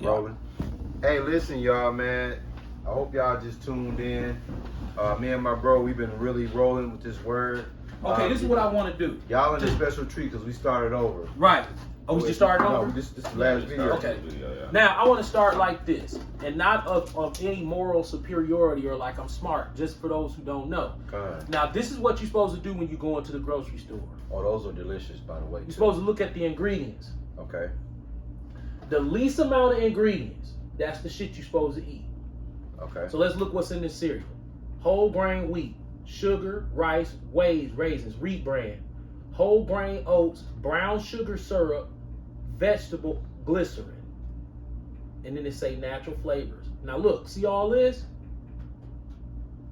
Rolling. Hey, listen, y'all, man. I hope y'all just tuned in. Me and my bro, we've been really rolling with this word. Okay, this is what I want to do. Y'all in a special treat because we started over. Right. Oh, we just started over? No, this is the last video. Okay. Now, I want to start like this, and not of any moral superiority or like I'm smart, just for those who don't know. Now, this is what you're supposed to do when you go into the grocery store. Oh, those are delicious, by the way. You're supposed to look at the ingredients. Okay. The least amount of ingredients, that's the shit you're supposed to eat. Okay. So let's look what's in this cereal. Whole grain wheat, sugar, rice, raisins, wheat bran, whole grain oats, brown sugar syrup, vegetable glycerin. And then it say natural flavors. Now look, see all this?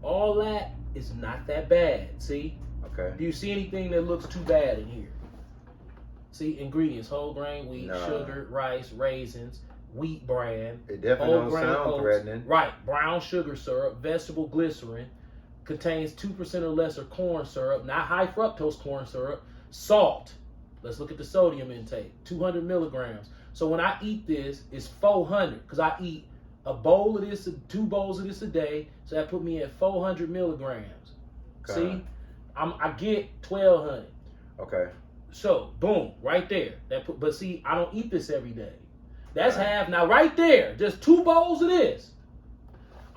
All that is not that bad, see? Okay. Do you see anything that looks too bad in here? See, ingredients, whole grain wheat, sugar, rice, raisins, wheat bran. It definitely don't sound oats, threatening. Right, brown sugar syrup, vegetable glycerin, contains 2% or lesser corn syrup, not high fructose corn syrup, salt. Let's look at the sodium intake, 200 milligrams. So when I eat this, it's 400 because I eat a bowl of this, 2 bowls of this a day. So that put me at 400 milligrams. Okay. See, I get 1,200. Okay. So boom, right there. But see, I don't eat this every day. That's half. Now right there, just 2 bowls of this.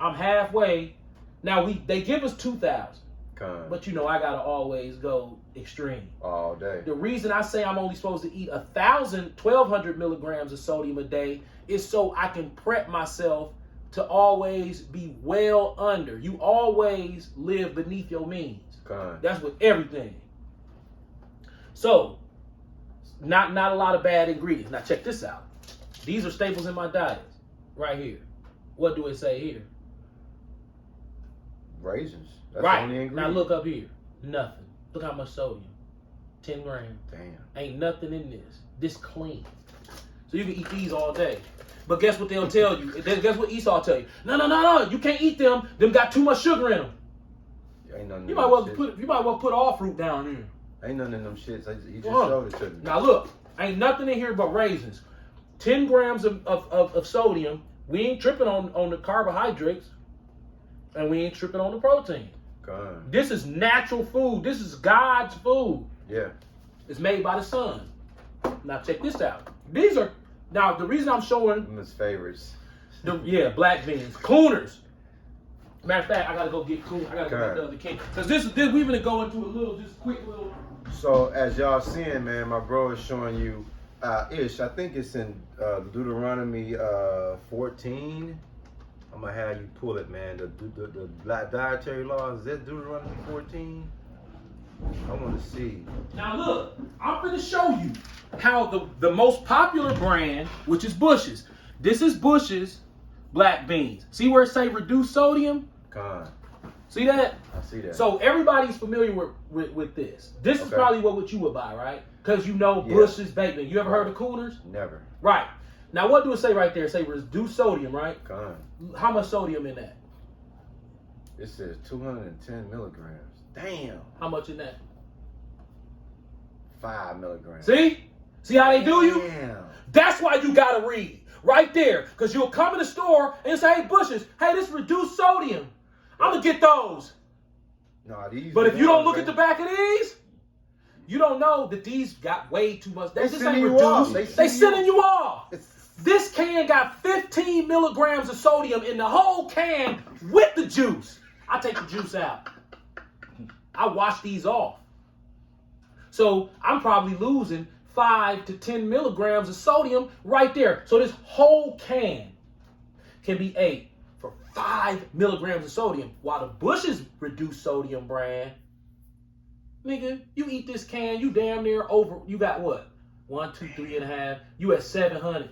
I'm halfway. Now they give us 2,000. But you know I gotta always go extreme. All day. The reason I say I'm only supposed to eat 1,200 milligrams of sodium a day is so I can prep myself to always be well under. You always live beneath your means. That's with everything. So, not a lot of bad ingredients. Now check this out. These are staples in my diet, right here. What do it say here? Raisins. That's right. The only ingredient. Now look up here. Nothing. Look how much sodium. 10 grams. Damn. Ain't nothing in this. This clean. So you can eat these all day. But guess what they'll tell you? Guess what Esau tell you? No. You can't eat them. Them got too much sugar in them. Ain't nothing. You might well put all fruit down here. Ain't nothing in them shits. He just showed it to me. Now look, ain't nothing in here but raisins. 10 grams of sodium. We ain't tripping on the carbohydrates. And we ain't tripping on the protein. This is natural food. This is God's food. Yeah. It's made by the sun. Now check this out. These are, now the reason I'm showing. His favorites. Black beans. Cooners. Matter of fact, I gotta go get Cooners. I gotta go get the other king. Because this we're gonna go into a quick little. So as y'all seeing, man, my bro is showing you I think it's in Deuteronomy 14. I'm gonna have you pull it, man. The dietary laws. Is that Deuteronomy 14? I want to see. Now look, I'm gonna show you how the most popular brand, which is Bush's. This is Bush's black beans. See where it say reduced sodium? See that? I see that. So everybody's familiar with this. This is probably what you would buy, right? Because you know Bush's baked beans. You ever heard of Cooners? Never. Right. Now what do it say right there? It say reduced sodium, right? How much sodium in that? It says 210 milligrams. Damn. How much in that? 5 milligrams. See? See how they do you? Damn. That's why you gotta read. Right there. Because you'll come in the store and say, hey, Bush's, hey, this reduced sodium. I'm gonna get those. No, these. But if you don't look at the back of these, you don't know that these got way too much. They just ain't reduced. They sending you off. This can got 15 milligrams of sodium in the whole can with the juice. I take the juice out. I wash these off. So I'm probably losing 5 to 10 milligrams of sodium right there. So this whole can be ate for 5 milligrams of sodium. While the Bush's reduced sodium brand, nigga, you eat this can, you damn near over, you got what? 1, 2, 3.5, you at 700.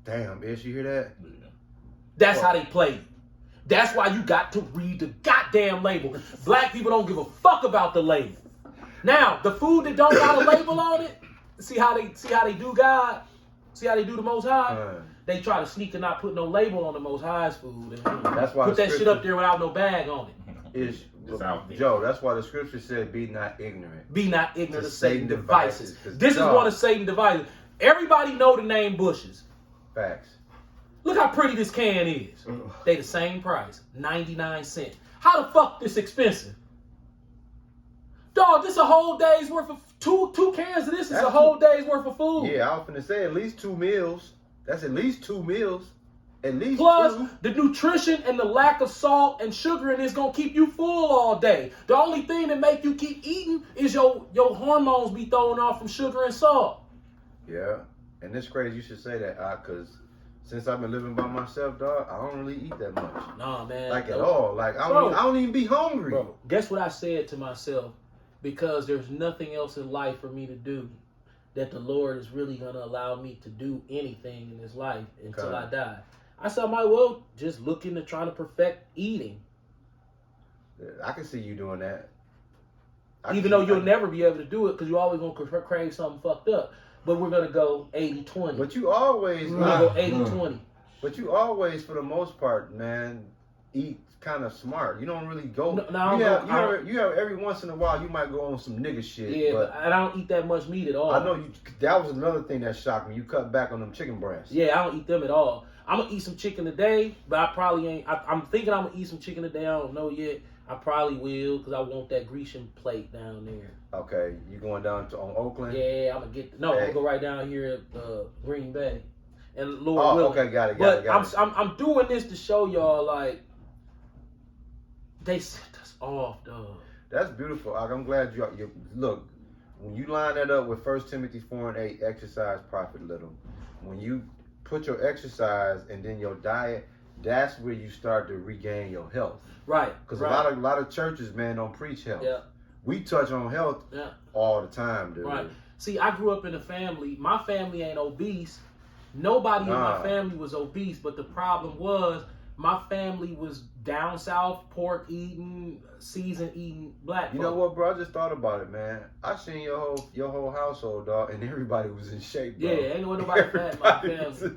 Damn, Ish, you hear that? That's how they play. That's why you got to read the goddamn label. Black people don't give a fuck about the label. Now, the food that don't got a label on it, see how they do God? See how they do the Most High? They try to sneak and not put no label on the Most High's food. And that's why put that shit up there without no bag on it. Joe, that's why the scripture said, be not ignorant. Be not ignorant of Satan's devices. This is one of Satan's devices. Everybody know the name Bush's. Facts. Look how pretty this can is. They the same price, 99 cents. How the fuck this expensive? Dog, this a whole day's worth of two cans of this is a whole day's worth of food. Yeah, I was finna say at least 2 meals. That's at least 2 meals. At least Plus, 2. the nutrition and the lack of salt and sugar in this gonna keep you full all day. The only thing that make you keep eating is your hormones be thrown off from sugar and salt. Yeah, and it's crazy you should say that, because since I've been living by myself, dog, I don't really eat that much. Nah, man. Like at all. Like I don't even be hungry. Bro, guess what I said to myself? Because there's nothing else in life for me to do, that the Lord is really gonna allow me to do anything in this life until I die. I said I might well just look into trying to perfect eating. I can see you doing that. Even though you'll never be able to do it because you're always gonna crave something fucked up. But we're gonna go 80-20. But you always we're gonna go 80-20. But you always, for the most part, man, eat kind of smart. You don't really go. You have every once in a while you might go on some nigga shit. Yeah, but I don't eat that much meat at all. I know you. That was another thing that shocked me. You cut back on them chicken breasts. Yeah, I don't eat them at all. I'm gonna eat some chicken today, but I probably ain't. I'm thinking I'm gonna eat some chicken today. I don't know yet. I probably will because I want that Grecian plate down there. Okay, you going down on Oakland? Yeah, I'm gonna get. I'm gonna go right down here at Green Bay, and Lord willing. Okay, got it. But I'm doing this to show y'all like they sent us off, dog. That's beautiful. I'm glad you look. When you line that up with 1 Timothy 4:8, exercise profit little. When you put your exercise and then your diet, that's where you start to regain your health. Right. Because a lot of churches, man, don't preach health. Yeah. We touch on health all the time, dude. Right. See, I grew up in a family. My family ain't obese. Nobody in my family was obese, but the problem was my family was down south, pork eating, seasoned eating black folk. You know what, bro? I just thought about it, man. I seen your whole household, dog, and everybody was in shape, bro. Yeah, ain't nobody fat in my family.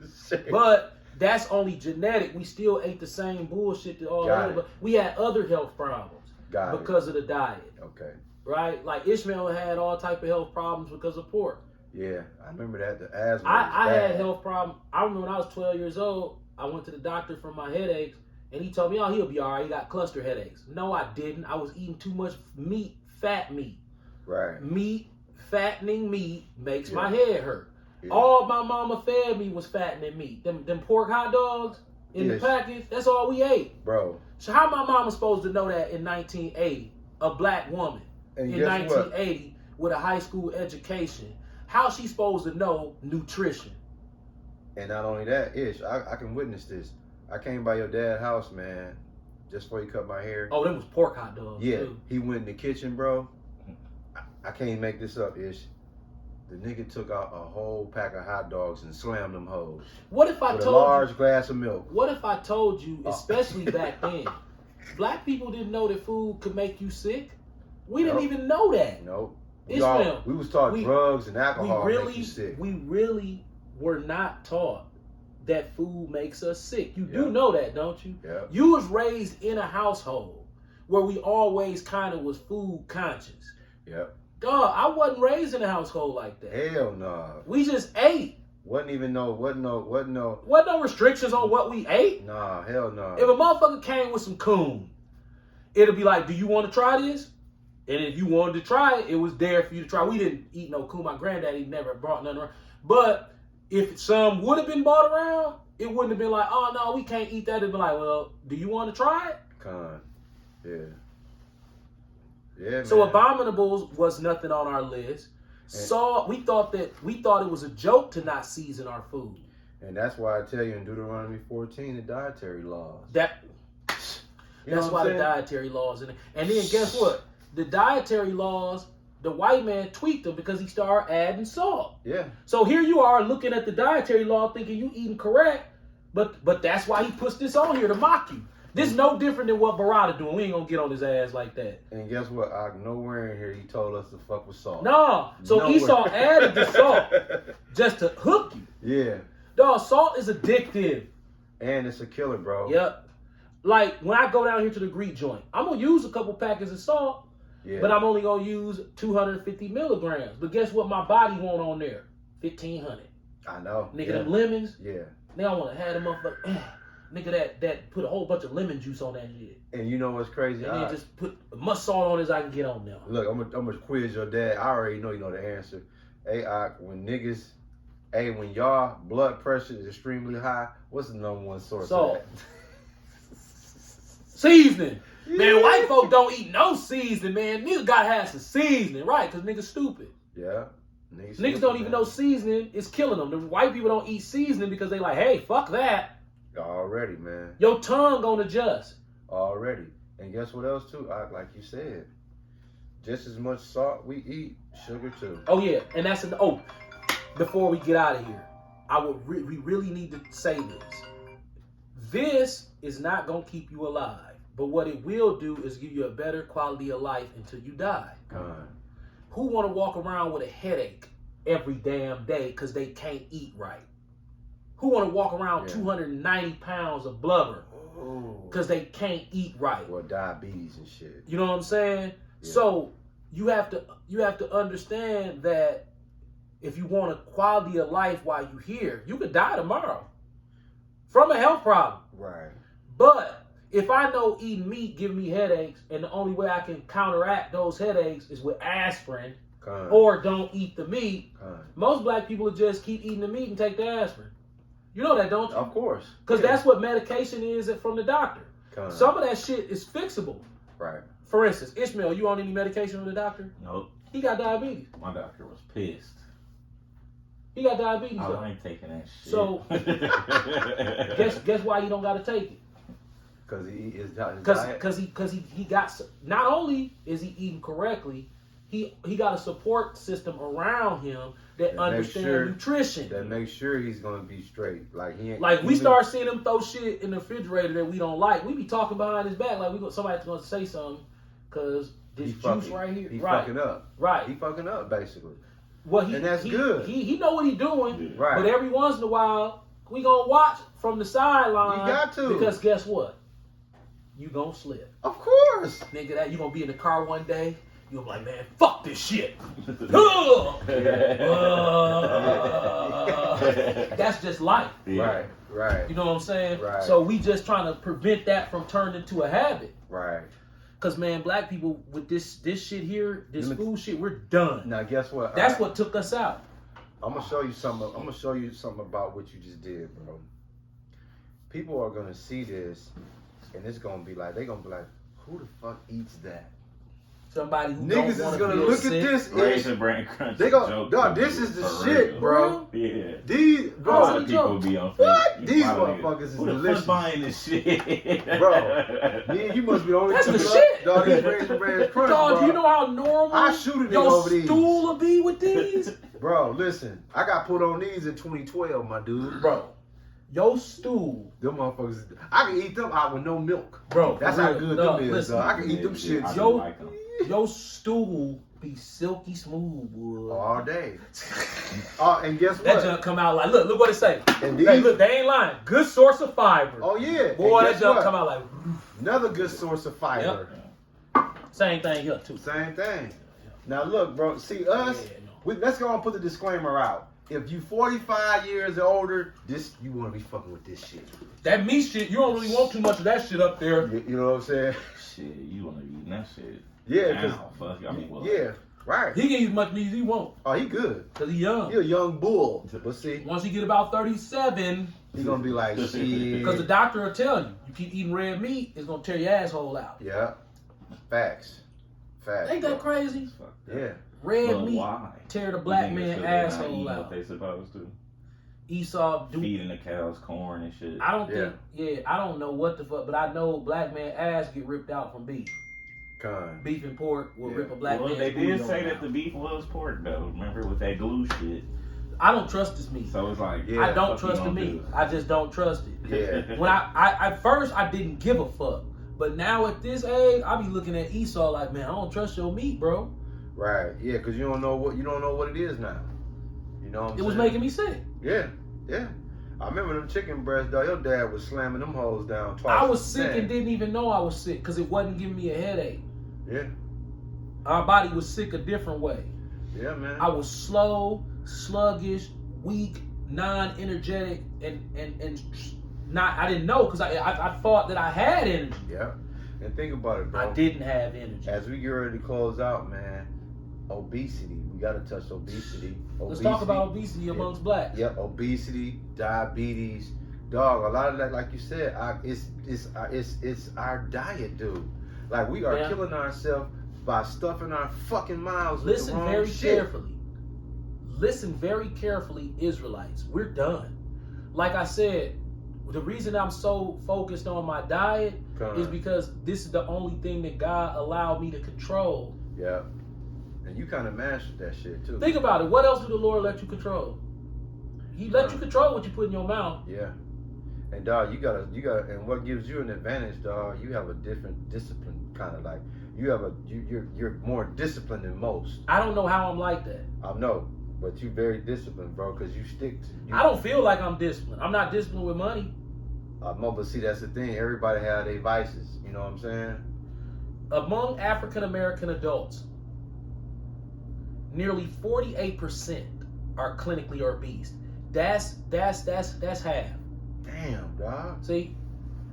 But that's only genetic. We still ate the same bullshit that all other, but we had other health problems because of the diet. Okay. Right? Like Ishmael had all type of health problems because of pork. Yeah, I remember that. The asthma. I had health problems. I remember when I was 12 years old, I went to the doctor for my headaches, and he told me, oh, he'll be all right. He got cluster headaches. No, I didn't. I was eating too much meat, fat meat. Right. Meat, fattening meat makes my head hurt. Yeah. All my mama fed me was fattening meat. Them pork hot dogs in the package, that's all we ate. Bro. So how my mama supposed to know that in 1980, a black woman in 1980 with a high school education, how she supposed to know nutrition? And not only that, I can witness this. I came by your dad's house, man, just before he cut my hair. Oh, them was pork hot dogs. Yeah, too. He went in the kitchen, bro. I can't make this up, Ish. The nigga took out a whole pack of hot dogs and slammed them hoes. What if I with told a large glass of milk? What if I told you, especially back then, black people didn't know that food could make you sick? We didn't even know that. Nope. We was taught drugs and alcohol make you sick. We really were not taught that food makes us sick. You do know that, don't you? Yeah. You was raised in a household where we always kind of was food conscious. Yep. Dog, I wasn't raised in a household like that. Hell no. We just ate. Wasn't no restrictions on what we ate. Nah, hell no. If a motherfucker came with some coon, it'll be like, do you want to try this? And if you wanted to try it, it was there for you to try. We didn't eat no coon. My granddaddy never brought nothing around. But if some would have been bought around, it wouldn't have been like, oh no, we can't eat that. It'd be like, well, do you want to try it? Yeah. Yeah, so man. abominables was nothing on our list. Salt, we thought it was a joke to not season our food. And that's why I tell you in Deuteronomy 14, the dietary laws. That's why the dietary laws in it. And then guess what? The dietary laws, the white man tweaked them because he started adding salt. Yeah. So here you are looking at the dietary law thinking you eating correct, but that's why he puts this on here to mock you. This is no different than what Barada doing. We ain't gonna get on his ass like that. And guess what? Nowhere in here he told us to fuck with salt. No. So nowhere. Esau added the salt just to hook you. Yeah. Dog, salt is addictive. And it's a killer, bro. Yep. Like when I go down here to the Greek joint, I'm gonna use a couple packets of salt, but I'm only gonna use 250 milligrams. But guess what my body want on there? 1,500. I know. Nigga, them lemons. Yeah. Now I want to have them motherfucker. Nigga that put a whole bunch of lemon juice on that shit. And you know what's crazy? And then just put as much salt on as I can get on there. Look, I'm gonna quiz your dad. I already know you know the answer. Hey, when y'all blood pressure is extremely high, what's the number one source of that? Seasoning. Man, white folk don't eat no seasoning, man. Niggas gotta have some seasoning, right? Because niggas stupid. Yeah. Niggas don't even know seasoning is killing them. The white people don't eat seasoning because they like, hey, fuck that. Already, man. Your tongue gonna adjust. Already. And guess what else too? Like you said, just as much salt we eat, sugar too. Oh yeah, and that's before we get out of here, we really need to say this. This is not gonna keep you alive, but what it will do is give you a better quality of life until you die. Who want to walk around with a headache every damn day because they can't eat right? Who want to walk around 290 pounds of blubber because they can't eat right? Or diabetes and shit. You know what I'm saying? Yeah. So you have to understand that if you want a quality of life while you're here, you could die tomorrow from a health problem. Right. But if I know eating meat give me headaches, and the only way I can counteract those headaches is with aspirin, or don't eat the meat, most black people will just keep eating the meat and take the aspirin. You know that, don't you? Of course. Because that's what medication is from the doctor. Some of that shit is fixable. Right. For instance, Ishmael, you on any medication from the doctor? Nope. He got diabetes. My doctor was pissed. He got diabetes. I ain't taking that shit. So guess why you don't got to take it? Because he got, not only is he eating correctly, he got a support system around him that understands nutrition. That makes sure he's gonna be straight. Like he ain't. Like we start seeing him throw shit in the refrigerator that we don't like. We be talking behind his back like somebody's gonna say something because this juice right here. He fucking up. Right. He fucking up basically. Well, and that's good. He know what he doing. Yeah. Right. But every once in a while, we gonna watch from the sideline. You got to. Because guess what? You gonna slip. Of course. Nigga, that you gonna be in the car one day. You're like, man, fuck this shit. That's just life. Yeah. Right. You know what I'm saying? Right. So we just trying to prevent that from turning into a habit. Right. Cause man, black people with this shit here, this food shit, we're done. Now guess what? What took us out. I'm gonna show you something. I'm gonna show you something about what you just did, bro. People are gonna see this, and it's gonna be like, who the fuck eats that? Somebody who niggas is gonna look at this. Raisin Bran Crunch. They go, dog, this is the shit, bro. Yeah. These, bro. A lot of people be on Facebook. What? These motherfuckers is delicious. Who buying this shit? Bro, you must be the only That's the shit. Dog, these Raisin Bran Crunch, dog, bro. do you know how normal I shoot a nigga your over these. stool will be with these? Bro, listen. I got put on these in 2012, my dude. Bro, your stool. Them motherfuckers, I can eat them out with no milk. Bro, that's how good them is, listen, I can eat them shit. Your stool be silky smooth, boy. All day. And guess what? That junk come out like, look what it say. And these, hey, look, they ain't lying. Good source of fiber. Oh yeah. Boy, that junk come out like. Another good source of fiber. Yep. Same thing here too. Same thing. Now look, bro. See us. Let's go and put the disclaimer out. If you 45 years or older, you want to be fucking with this shit. That meat shit, you don't really want too much of that shit up there. You know what I'm saying? Shit, you want to be eating that shit. Yeah, yeah, right. He can eat as much meat as he want. Oh, he good. Cause he young. He a young bull. But see, once he get about 37, he gonna be like shit. Cause the doctor will tell you keep eating red meat, it's gonna tear your asshole out. Yeah, facts. Ain't that crazy? Yeah. Red meat tear the black man asshole out. What they supposed to? Esau feeding the cows corn and shit. I don't think. I don't know what the fuck, but I know black man ass get ripped out from beef. Beef and pork will rip a black man. They did say that the beef was pork though. Remember with that glue shit. I don't trust this meat. So it's like, I don't trust the meat. I just don't trust it. Yeah. When I at first I didn't give a fuck, but now at this age I be looking at Esau like, man, I don't trust your meat, bro. Right. Yeah, because you don't know what it is now. You know what I'm saying? It was making me sick. Yeah. Yeah. I remember them chicken breasts, though. Your dad was slamming them hoes down twice. I was sick and didn't even know I was sick because it wasn't giving me a headache. Yeah. Our body was sick a different way. Yeah, man. I was slow, sluggish, weak, non-energetic and not. I didn't know because I thought that I had energy. Yeah. And think about it, bro. I didn't have energy. As we get ready to close out, man, obesity. We gotta touch obesity. Let's talk about obesity amongst blacks. Yep, obesity, diabetes, dog. A lot of that, like you said, it's our diet, dude. Like we are killing ourselves by stuffing our fucking mouths with the wrong shit. Listen very carefully, Israelites. We're done. Like I said, the reason I'm so focused on my diet is because this is the only thing that God allowed me to control. Yeah. And you kind of mastered that shit too. Think about it. What else did the Lord let you control? He let you control what you put in your mouth. Yeah. And dog, you gotta, and what gives you an advantage, dog? You have a different discipline, kind of like you're more disciplined than most. I don't know how I'm like that. I know, but you're very disciplined, bro, because you stick to. I don't feel like I'm disciplined. I'm not disciplined with money. No, but see, that's the thing. Everybody have their vices. You know what I'm saying? Among African American adults, nearly 48% are clinically obese. That's half. Damn, dog. See?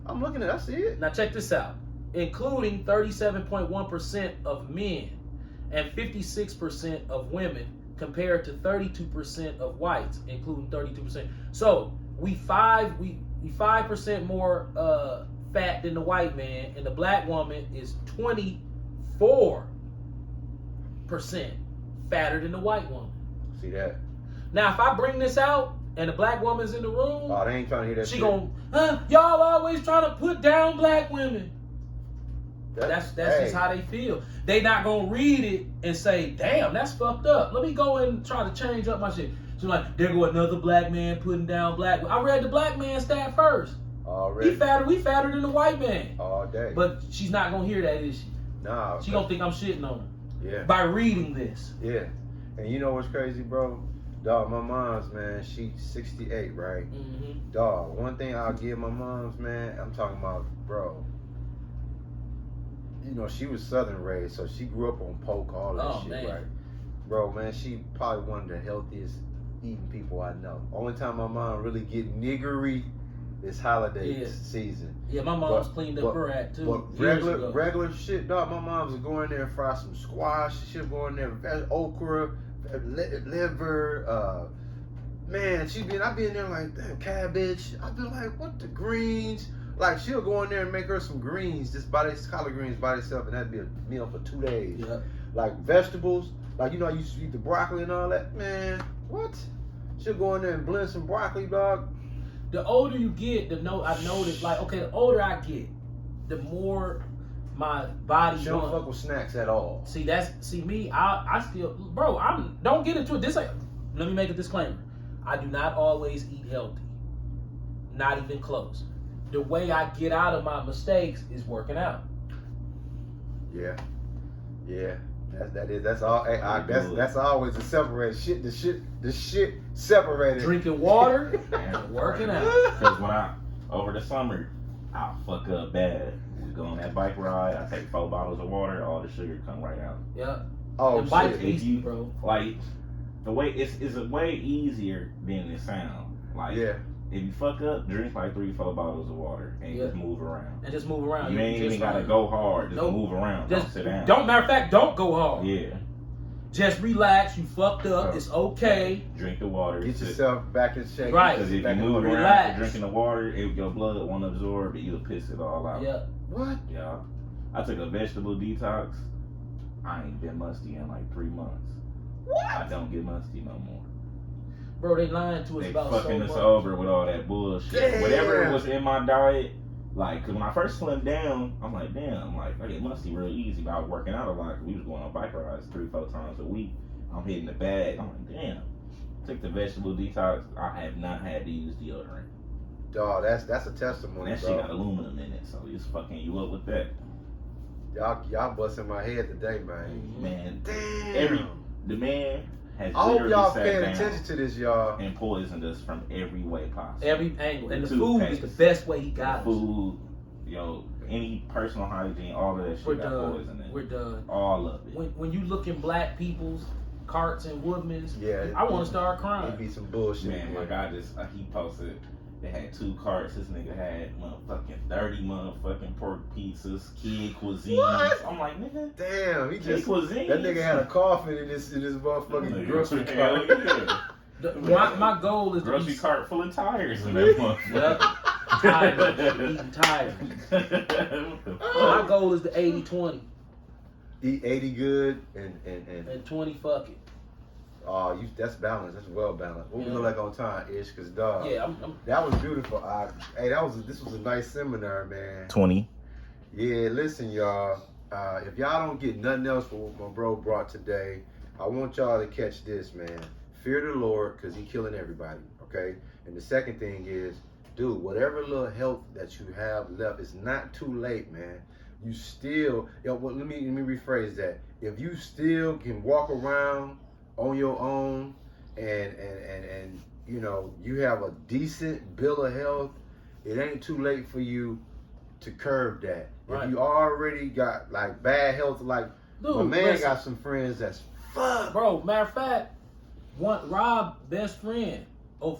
I'm looking at it. I see it. Now check this out. Including 37.1% of men and 56% of women compared to 32% of whites, including 32%. So we 5% more fat than the white man, and the black woman is 24% fatter than the white woman. See that? Now, if I bring this out and the black woman's in the room, oh, they ain't trying to hear that. She gon', y'all always trying to put down black women. That's just how they feel. They not gonna read it and say, "Damn, that's fucked up. Let me go and try to change up my shit." So like, there go another black man putting down black. I read the black man stat first. Already. We fatter than the white man. All day. But she's not gonna hear that, is she? Nah. She gonna think I'm shitting on her. Yeah. By reading this. Yeah. And you know what's crazy, bro? Dog, my mom's, man, she's 68, right? Mm-hmm. Dog, one thing I'll give my mom's, man, I'm talking about, bro. You know, she was Southern raised, so she grew up on pork, all that shit, man. right? Bro, man, she probably one of the healthiest eating people I know. Only time my mom really get niggery is holiday season. Yeah, my mom's cleaned up her act too. But regular shit, dog. My mom's would go in there and fry some squash. She'll go in there, okra, liver. Man, I'd be in there like, damn, cabbage. I'd be like, what the greens? Like, she'll go in there and make her some greens, just collard greens by themselves, and that'd be a meal for 2 days. Yeah. Like vegetables, like you know, I used to eat the broccoli and all that. Man, what? She'll go in there and blend some broccoli, dog. The older you get, I noticed, like, okay, the older I get, the more my body. She don't fuck with snacks at all. See, me. I still, bro. Don't get into it. Let me make a disclaimer. I do not always eat healthy. Not even close. The way I get out of my mistakes is working out. Yeah. That's all. That's always the separated shit. The shit separated. Drinking water and working out. Because when over the summer, I'll fuck up bad. We go on that bike ride. I take 4 bottles of water. All the sugar come right out. Yeah. Oh the shit. bike's easy, bro. Like the way it's a way easier than it sounds. Like if you fuck up, drink like 3-4 bottles of water and just move around. And just move around. You ain't even gotta go hard. Just move around. Don't sit down. Matter of fact, don't go hard. Yeah. Just relax. You fucked up. It's okay. Drink the water. Get yourself back in shape. Right. Because if you move around drinking the water, your blood won't absorb it. You'll piss it all out. Yeah. What? Yeah. I took a vegetable detax. I ain't been musty in like 3 months. What? I don't get musty no more. Bro, they lying to us they about fucking so us much. over with all that bullshit. Damn. Whatever was in my diet, like, cause when I first slimmed down, I'm like, damn, I get musty real easy. But I was working out a lot. We was going on bike rides 3-4 times a week. I'm hitting the bag. I'm like, damn. Took the vegetable detox. I have not had to use deodorant. Dog, that's a testimony. And that shit got aluminum in it, so it's fucking you up with that. Y'all busting my head today, man. Man, damn. The man has I hope y'all sat paying down attention to this, y'all. and poisoned us from every way possible. Every angle. And the food is the best way he got us. Food, any personal hygiene, all of that shit got poisoned in it. We're done. All of it. When you look in black people's carts and Woodmans. Yeah, I want to start It'd crying. be some bullshit. Man, my guy just he posted. They had 2 carts. This nigga had motherfucking 30 motherfucking pork pizzas, kid cuisines. What? I'm like, nigga. Damn, he Kid just cuisines. that nigga had a coffin in this motherfucking Nigga, grocery hell cart. yeah. My goal is Grocery to cart full of tires in that motherfucker. eating tired. My goal is the 80-20 Eat 80 good and 20 fuck it. oh, that's balanced. That's well balanced. What we look like on time, Ish? Cause dog. Yeah, That was beautiful. This was a nice seminar, man. 20. Yeah, listen, y'all. If y'all don't get nothing else for what my bro brought today, I want y'all to catch this, man. Fear the Lord, cause He killing everybody. Okay. And the second thing is, dude, whatever little health that you have left, it's not too late, man. You still, let me rephrase that. If you still can walk around on your own and you know you have a decent bill of health, it ain't too late for you to curb that. Right. If you already got like bad health, like dude, my man listen, got some friends that's fucked. bro. Matter of fact, Rob best friend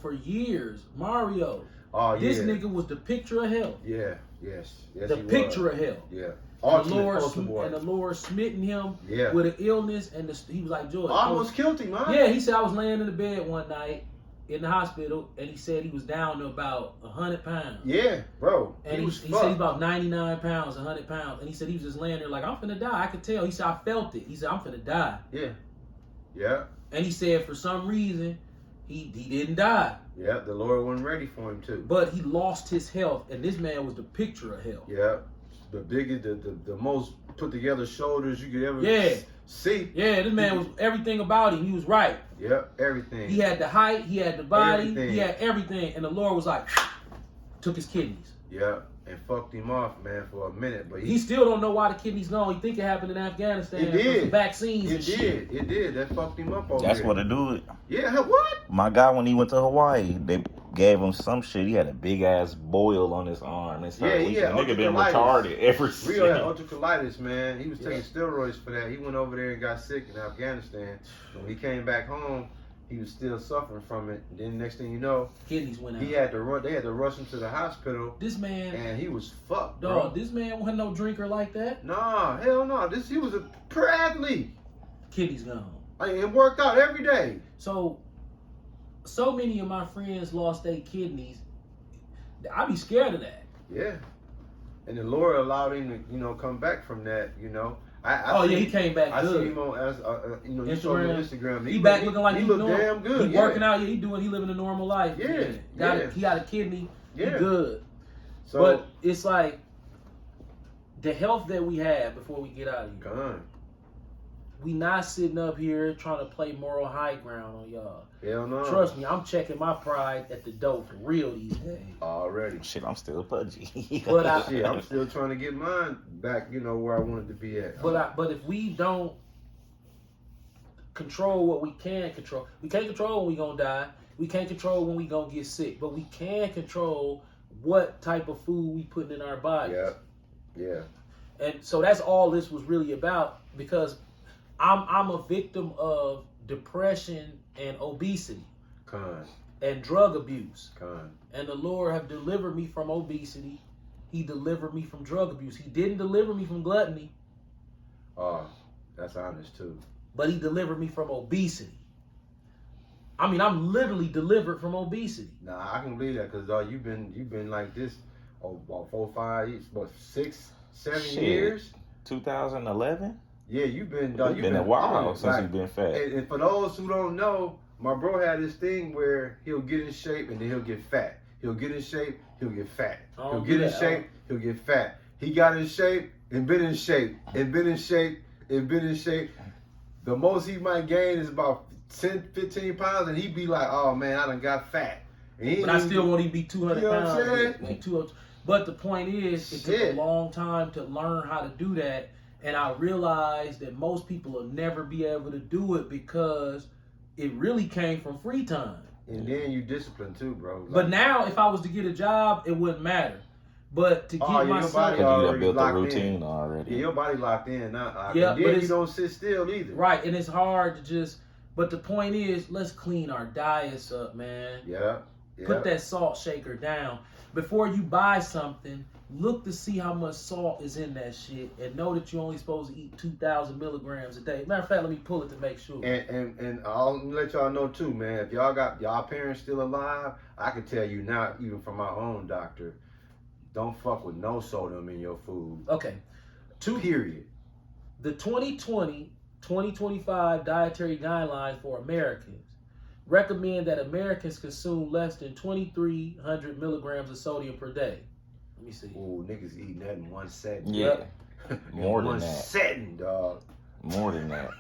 for years, Mario. Oh yeah. This nigga was the picture of health. Yeah. Yes. The picture of health. Yeah. And the Lord smitten him Yeah. with an illness, and he was like, George. Almost killed him, man. Yeah, he said I was laying in the bed one night in the hospital, and he said he was down to about 100 pounds. Yeah, bro. And he said he's about 99 pounds, 100 pounds. And he said he was just laying there like, I'm finna die. I could tell. He said, I felt it. He said, I'm finna die. Yeah. Yeah. And he said for some reason, he didn't die. Yeah, the Lord wasn't ready for him too. But he lost his health, and this man was the picture of health. Yeah. The biggest, the most put together shoulders you could ever see. Yeah, this man was everything about him. He was right. Yeah, everything. He had the height, he had the body, Everything. he had everything. And the Lord was like, took his kidneys. Yeah, and fucked him off, man, for a minute. But He still don't know why the kidneys gone. He think it happened in Afghanistan. It did. With some vaccines It and did. shit. It did. That fucked him up over That's there. what it do. Yeah, what? My guy, when he went to Hawaii, they gave him some shit. He had a big ass boil on his arm. And Yeah, he had nigga been ultracolitis. retarded ever since. Rio had ultracolitis, man. He was taking steroids for that. He went over there and got sick in Afghanistan. When he came back home, he was still suffering from it. And then next thing you know, Kidneys went out. they had to rush him to the hospital. This man, And he was fucked, bro. dog, this man wasn't no drinker like that. Nah, hell no. He was a pro athlete. Kidneys gone. It worked out every day. So many of my friends lost their kidneys. I be scared of that. Yeah. And the Lord allowed him to, come back from that, He came back I good. see him on, you showed me on Instagram. He back looking like he he looked doing, damn good. He working out. Yeah, he living a normal life. Yeah. He got a kidney. Yeah. He good. So, But it's like the health that we have before we get out of here. gone. We not sitting up here trying to play moral high ground on y'all. Hell no. Trust me, I'm checking my pride at the door for real these days. Already. Shit, I'm still pudgy. But I'm still trying to get mine back, where I wanted to be at. But if we don't control what we can control, we can't control when we gonna die. We can't control when we gonna get sick. But we can control what type of food we put in our bodies. Yeah. And so that's all this was really about, because I'm a victim of depression and obesity and drug abuse. And the Lord have delivered me from obesity. He delivered me from drug abuse. He didn't deliver me from gluttony. Oh, that's honest too. But he delivered me from obesity. I mean, I'm literally delivered from obesity. Nah, I can believe that, because you've been like this about 4, 5 years, 6, 7 years. 2011. Yeah, you've been a while since you've been fat. And for those who don't know, my bro had this thing where he'll get in shape and then he'll get fat. He'll get in shape, he'll get fat. He'll get in shape, he'll get fat. He got in shape and been in shape and been in shape and been in shape. The most he might gain is about 10, 15 pounds, and he'd be like, "Oh man, I done got fat." But I still won't even be 200 You know what I'm pounds. saying? 200. But the point is, it took a long time to learn how to do that. And I realized that most people will never be able to do it because it really came from free time. And then you discipline too, bro. But now, if I was to get a job, it wouldn't matter. But to get myself, you done built the routine already. Yeah, your body locked in. Yeah, and then you don't sit still either. Right, and it's hard to just But the point is, let's clean our diets up, man. Yeah. Put that salt shaker down. Before you buy something, look to see how much salt is in that shit and know that you're only supposed to eat 2,000 milligrams a day. Matter of fact, let me pull it to make sure. And I'll let y'all know too, man, if y'all got y'all parents still alive, I can tell you now, even from my own doctor, don't fuck with no sodium in your food. Okay. Period. The 2020-2025 dietary guidelines for Americans recommend that Americans consume less than 2,300 milligrams of sodium per day. Let me see. Ooh, niggas eating that in one setting. Yeah. More than one that. setting, dog. More than that.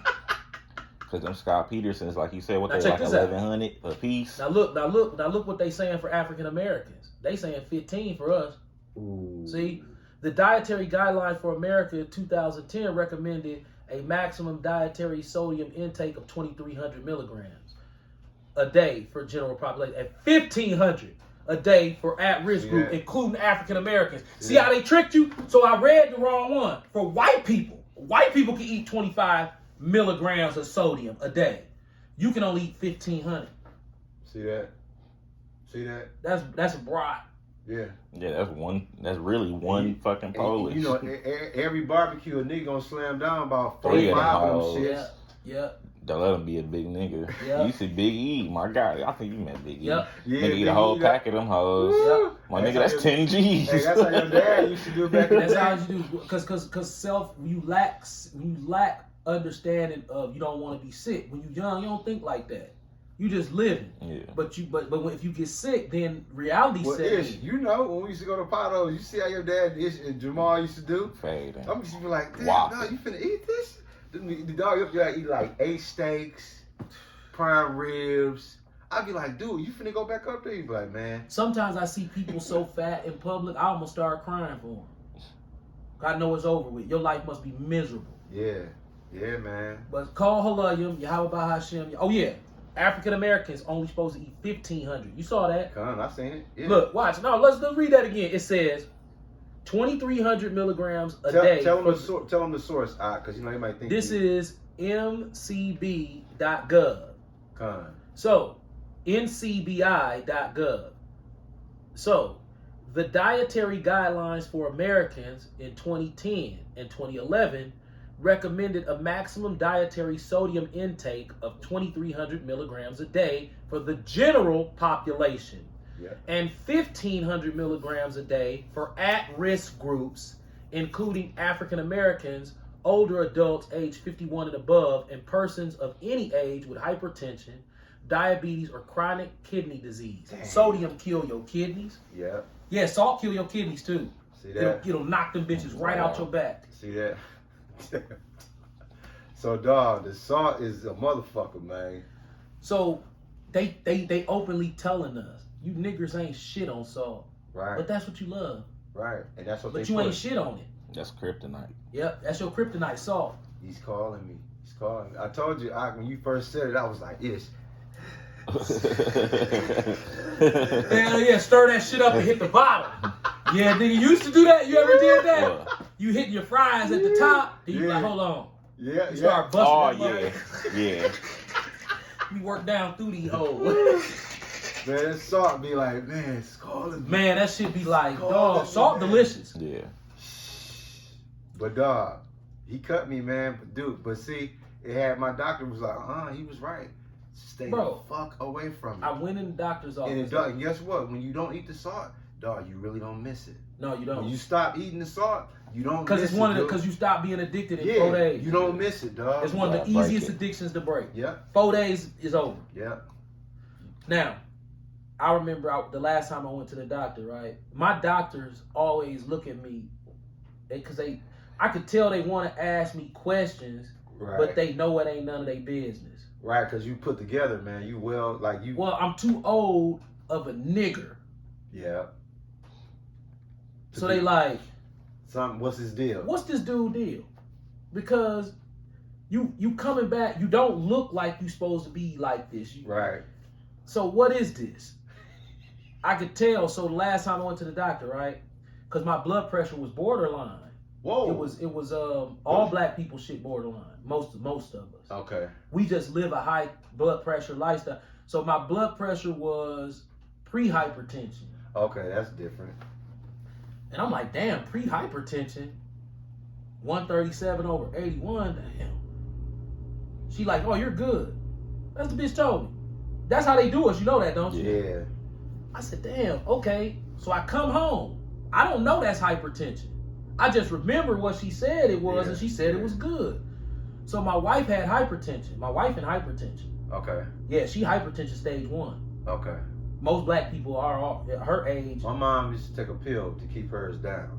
Because them Scott Petersons, like you said, what Now they check like this out. 1,100 a piece. Now look what they saying for African Americans. They saying 15 for us. Ooh. See, the dietary guidelines for America in 2010 recommended a maximum dietary sodium intake of 2,300 milligrams a day for general population and 1,500 a day for at-risk group, including African Americans. See how they tricked you? So I read the wrong one. For white people can eat 25 milligrams of sodium a day. You can only eat 1,500. See that? See that? That's a broad. Yeah. Yeah, that's really one fucking Polish. You know, every barbecue, a nigga gonna slam down about 3 45 of of them them hoes. shits. Yeah. Don't let him be a big nigga. Yeah. You said Big E. My God, I think you meant Big E. Yep. Yeah, Nigga eat Big a whole E, pack of them hoes. Yep. My That's nigga, that's how 10 G's. Hey, that's how your dad used to do back in the That's day. how you do. Because you lack understanding of you don't want to be sick. When you young, you don't think like that. You just living. Yeah. But if you get sick, then reality Well, sets Ish, in. you know, when we used to go to Pottos, you see how your dad Ish and Jamal used to do? Fade. I'm just be like, damn, Whop. dog, you finna eat this? The dog up there eat like 8 steaks, prime ribs. I'd be like, dude, you finna go back up there? You be like, man. Sometimes I see people so fat in public, I almost start crying for them. I know it's over with. Your life must be miserable. Yeah, man. But call Halayim, Yahweh Bahashim. Oh yeah, African Americans only supposed to eat 1,500. You saw that? Con, I seen it. Yeah. Look, watch. No, let's read that again. It says 2,300 milligrams a day. Tell them the source, because you know you might think This is mcb.gov. Con. So, ncbi.gov. So, the dietary guidelines for Americans in 2010 and 2011 recommended a maximum dietary sodium intake of 2,300 milligrams a day for the general population, and 1,500 milligrams a day for at-risk groups, including African Americans, older adults aged 51 and above, and persons of any age with hypertension, diabetes, or chronic kidney disease. Damn. Sodium kill your kidneys. Yeah. Yeah, salt kill your kidneys too. See that? It'll knock them bitches right out your back. See that? So, dog, the salt is a motherfucker, man. So they openly telling us, you niggers ain't shit on salt. Right. But that's what you love. Right. And that's what But they you put. ain't shit on it. That's kryptonite. Yep, that's your kryptonite, salt. He's calling me. I told you, when you first said it, I was like, Ish. Hell yeah, stir that shit up and hit the bottom. Yeah, nigga, you used to do that? You ever did that? What? You hitting your fries at the top, then you like, hold on. Yeah, You start busting Oh, that yeah. mother. Yeah. You work down through these holes. Man, that salt be like, man, it's calling me. Man, that shit be like, Oh, dog, salt man. delicious. Yeah. But dog, he cut me, man. But see, it had my doctor was like, he was right. Stay Bro, the fuck away from it. I went in the doctor's office. And guess what? When you don't eat the salt, dog, you really don't miss it. No, you don't. When you stop eating the salt, you don't miss Because it's one it, of the, dude. because you stop being addicted in Yeah, 4 days. you don't miss it, dog. It's one of the Yeah, break easiest it. addictions to break. Yep, 4 days is over. yep. Now, I remember the last time I went to the doctor, right? My doctors always look at me because I could tell they want to ask me questions, Right. but they know it ain't none of their business. Right, because you put together, man. You well, like you. Well, I'm too old of a nigger. Yeah. So they like, What's his deal? what's this dude deal? Because you coming back, you don't look like you supposed to be like this. Right. So what is this? I could tell. So the last time I went to the doctor, right? Because my blood pressure was borderline. Whoa. It was all black people shit borderline. Most of us. Okay. We just live a high blood pressure lifestyle. So my blood pressure was pre-hypertension. Okay, that's different. And I'm like, damn, pre-hypertension, 137 over 81, damn. She like, oh, you're good. That's the bitch told me. That's how they do us. You know that, don't you? Yeah. I said, damn, okay. So I come home. I don't know that's hypertension. I just remember what she said it was, and she said it was good. So my wife had hypertension. My wife in hypertension. Okay. Yeah, she hypertension stage 1. Okay. Most black people are all her age. My mom used to take a pill to keep hers down.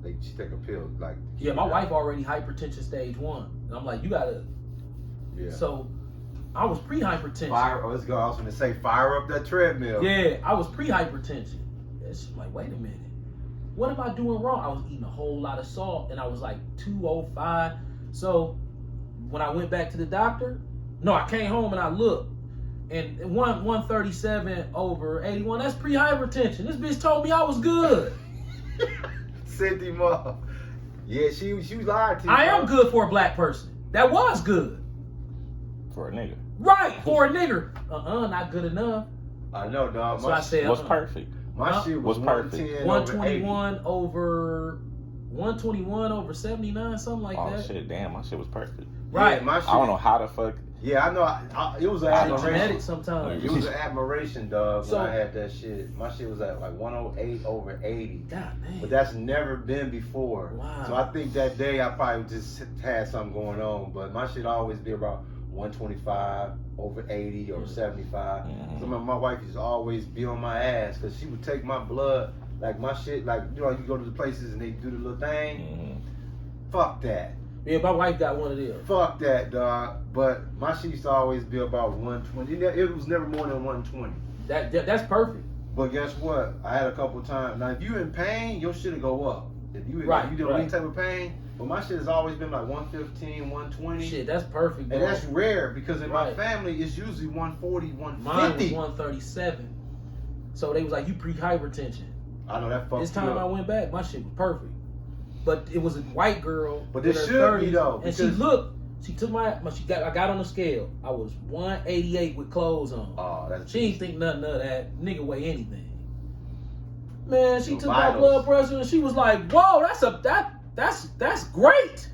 Like she take a pill, like. Yeah, my wife already hypertension stage 1. And I'm like, you gotta. Yeah. So I was pre-hypertension. Let's go. I was gonna say, fire up that treadmill. Yeah, I was pre-hypertension. It's like, wait a minute. What am I doing wrong? I was eating a whole lot of salt, and I was like 205. So when I went back to the doctor, I came home and I looked, and 137 over 81. That's pre-hypertension. This bitch told me I was good. Sent him up. Yeah, she was lying to you. I am good for a black person. That was good. For a nigga. Right, for a nigger. Not good enough. I know, dog. So I said, what's perfect? My shit was perfect. 121 over 121 over 79, something like that. Oh shit, damn, my shit was perfect. Right. Yeah, my shit, I don't know how the fuck. Yeah, I know. It was an admiration. Genetics sometimes. It was an admiration, dog. So, when I had that shit, my shit was at like 108 over 80. God damn. But that's never been before. Wow. So I think that day I probably just had something going on. But my shit always be about 125 over 80 or 75. Mm-hmm. So my wife used to always be on my ass because she would take my blood, like my shit, like you go to the places and they do the little thing. Mm-hmm. Fuck that. Yeah, my wife got one of them. Fuck that, dog. But my shit used to always be about 120. It was never more than 120. That's perfect. But guess what? I had a couple times. Now, if you in pain, your shit'll go up. If you do any type of pain, but my shit has always been like 115, 120. Shit, that's perfect, bro. And that's rare because in my family, it's usually 140, 150. Mine was 137. So they was like, you pre-hypertension. I know that fucked This time I went back, my shit was perfect. But it was a white girl. But this should be though. And she looked. She took I got on the scale. I was 188 with clothes on. Oh, that's. She ain't think nothing of that. Nigga weigh anything. Man, she took vitals. my blood pressure and she was like, "Whoa, that's great."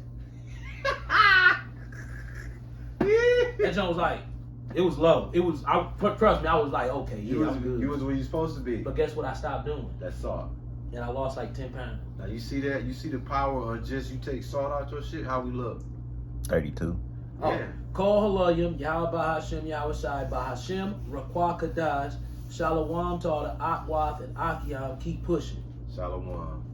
And John was like, "It was low. It was. Trust me, I was like, okay, yeah, I'm good." You was where you supposed to be. But guess what? I stopped doing. That's salt. And I lost like 10 pounds. Now you see that? You see the power of just you take salt out your shit. How we look? 32. Yeah. Kol Halayim, Yahweh Bahashem, Yahweh Shai, Bahashem, Rakwa Kadash, Shalom to all the Akwath and Akiam. Keep pushing. Shalom.